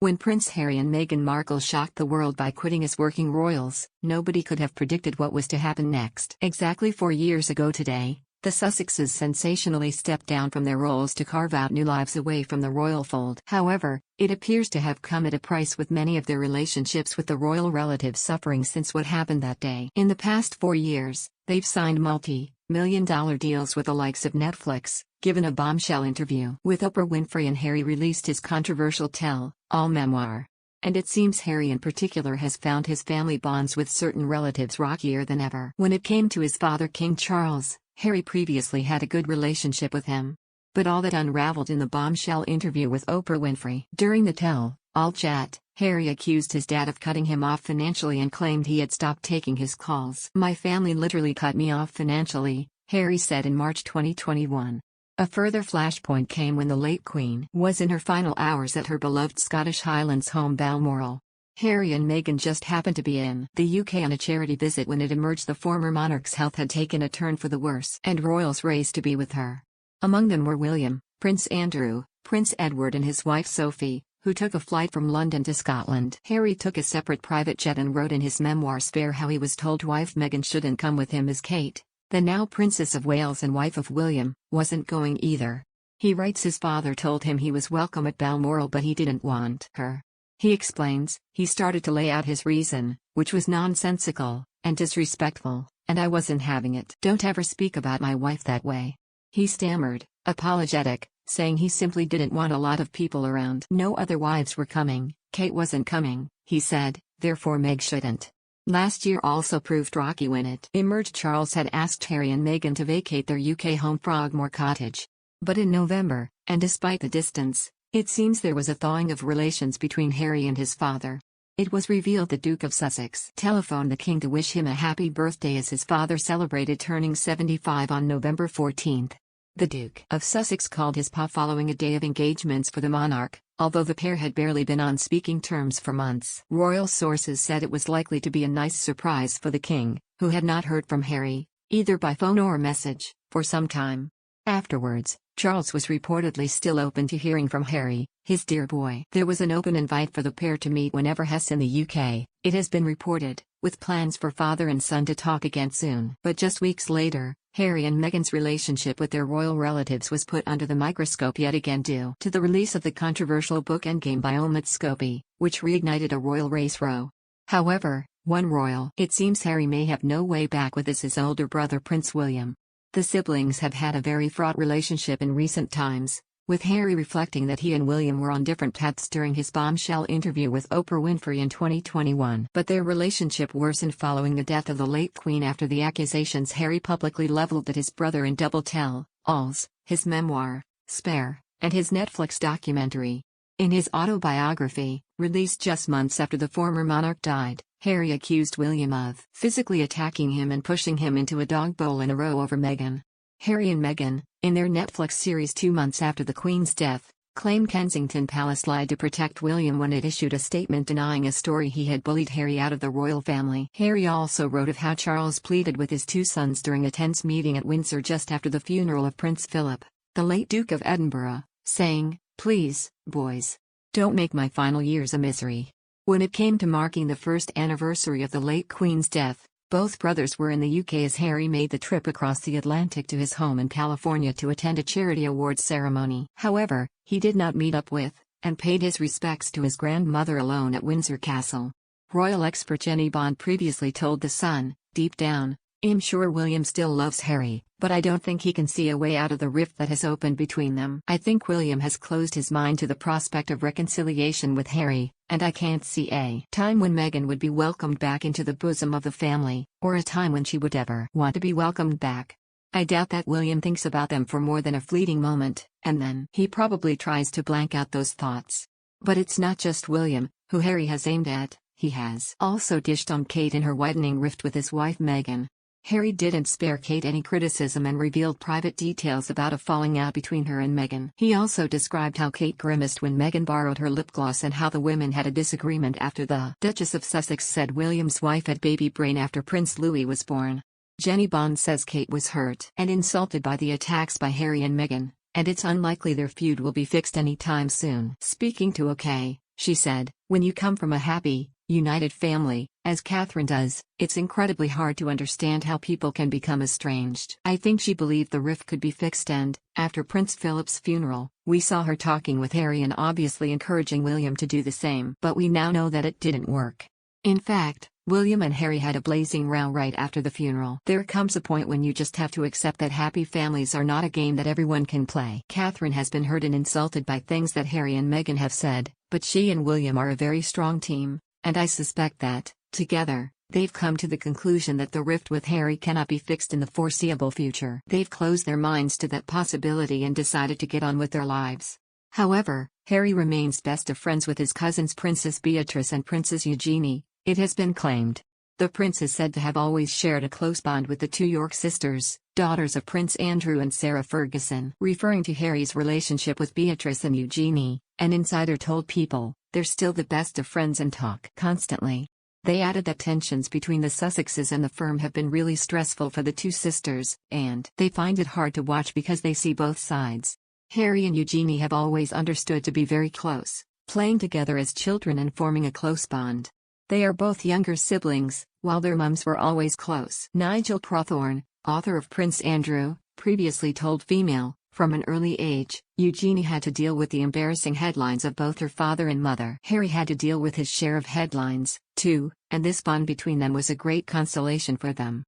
When Prince Harry and Meghan Markle shocked the world by quitting as working royals, nobody could have predicted what was to happen next. Exactly 4 years ago today, the Sussexes sensationally stepped down from their roles to carve out new lives away from the royal fold. However, it appears to have come at a price, with many of their relationships with the royal relatives suffering since what happened that day. In the past 4 years, they've signed multi-million-dollar deals with the likes of Netflix, given a bombshell interview with Oprah Winfrey, and Harry released his controversial tell-all memoir. And it seems Harry in particular has found his family bonds with certain relatives rockier than ever. When it came to his father, King Charles, Harry previously had a good relationship with him. But all that unraveled in the bombshell interview with Oprah Winfrey. During the tell-all chat, Harry accused his dad of cutting him off financially and claimed he had stopped taking his calls. "My family literally cut me off financially," Harry said in March 2021. A further flashpoint came when the late Queen was in her final hours at her beloved Scottish Highlands home Balmoral. Harry and Meghan just happened to be in the UK on a charity visit when it emerged the former monarch's health had taken a turn for the worse, and royals raced to be with her. Among them were William, Prince Andrew, Prince Edward and his wife Sophie, who took a flight from London to Scotland. Harry took a separate private jet and wrote in his memoir Spare how he was told wife Meghan shouldn't come with him, as Kate, the now Princess of Wales and wife of William, wasn't going either. He writes his father told him he was welcome at Balmoral but he didn't want her. He explains, "He started to lay out his reason, which was nonsensical and disrespectful, and I wasn't having it. Don't ever speak about my wife that way." He stammered, apologetic, saying he simply didn't want a lot of people around. "No other wives were coming, Kate wasn't coming," he said, "therefore Meg shouldn't." Last year also proved rocky when it emerged Charles had asked Harry and Meghan to vacate their UK home Frogmore Cottage. But in November, and despite the distance, it seems there was a thawing of relations between Harry and his father. It was revealed the Duke of Sussex telephoned the King to wish him a happy birthday as his father celebrated turning 75 on November 14. The Duke of Sussex called his pa following a day of engagements for the monarch, although the pair had barely been on speaking terms for months. Royal sources said it was likely to be a nice surprise for the King, who had not heard from Harry, either by phone or message, for some time. Afterwards, Charles was reportedly still open to hearing from Harry, his dear boy. There was an open invite for the pair to meet whenever he's in the UK, it has been reported, with plans for father and son to talk again soon. But just weeks later, Harry and Meghan's relationship with their royal relatives was put under the microscope yet again due to the release of the controversial book Endgame by Omid Scobie, which reignited a royal race row. However, one royal it seems Harry may have no way back with is his older brother Prince William. The siblings have had a very fraught relationship in recent times, with Harry reflecting that he and William were on different paths during his bombshell interview with Oprah Winfrey in 2021. But their relationship worsened following the death of the late Queen after the accusations Harry publicly leveled at his brother in double tell-alls, his memoir, Spare, and his Netflix documentary. In his autobiography, released just months after the former monarch died, Harry accused William of physically attacking him and pushing him into a dog bowl in a row over Meghan. Harry and Meghan, in their Netflix series 2 months after the Queen's death, claimed Kensington Palace lied to protect William when it issued a statement denying a story he had bullied Harry out of the royal family. Harry also wrote of how Charles pleaded with his 2 sons during a tense meeting at Windsor just after the funeral of Prince Philip, the late Duke of Edinburgh, saying, "Please, boys, don't make my final years a misery." When it came to marking the first anniversary of the late Queen's death, both brothers were in the UK as Harry made the trip across the Atlantic to his home in California to attend a charity awards ceremony. However, he did not meet up with, and paid his respects to his grandmother alone at Windsor Castle. Royal expert Jenny Bond previously told The Sun, "Deep down, I'm sure William still loves Harry, but I don't think he can see a way out of the rift that has opened between them. I think William has closed his mind to the prospect of reconciliation with Harry, and I can't see a time when Meghan would be welcomed back into the bosom of the family, or a time when she would ever want to be welcomed back. I doubt that William thinks about them for more than a fleeting moment, and then he probably tries to blank out those thoughts. But it's not just William, who Harry has aimed at, he has also dished on Kate in her widening rift with his wife Meghan. Harry didn't spare Kate any criticism and revealed private details about a falling out between her and Meghan. He also described how Kate grimaced when Meghan borrowed her lip gloss and how the women had a disagreement after the Duchess of Sussex said William's wife had baby brain after Prince Louis was born. Jenny Bond says Kate was hurt and insulted by the attacks by Harry and Meghan, and it's unlikely their feud will be fixed anytime soon. Speaking to OK, she said. When you come from a happy, united family, as Catherine does, it's incredibly hard to understand how people can become estranged. I think she believed the rift could be fixed and, after Prince Philip's funeral, we saw her talking with Harry and obviously encouraging William to do the same. But we now know that it didn't work. In fact, William and Harry had a blazing row right after the funeral. There comes a point when you just have to accept that happy families are not a game that everyone can play. Catherine has been hurt and insulted by things that Harry and Meghan have said, but she and William are a very strong team, and I suspect that, together, they've come to the conclusion that the rift with Harry cannot be fixed in the foreseeable future. They've closed their minds to that possibility and decided to get on with their lives. However, Harry remains best of friends with his cousins Princess Beatrice and Princess Eugenie, it has been claimed. The prince is said to have always shared a close bond with the two York sisters, daughters of Prince Andrew and Sarah Ferguson. Referring to Harry's relationship with Beatrice and Eugenie, an insider told People, they're still the best of friends and talk constantly. They added that tensions between the Sussexes and the firm have been really stressful for the two sisters, and they find it hard to watch because they see both sides. Harry and Eugenie have always understood to be very close, playing together as children and forming a close bond. They are both younger siblings, while their mums were always close. Nigel Crawthorne, author of Prince Andrew, previously told Female, from an early age, Eugenie had to deal with the embarrassing headlines of both her father and mother. Harry had to deal with his share of headlines, too, and this bond between them was a great consolation for them.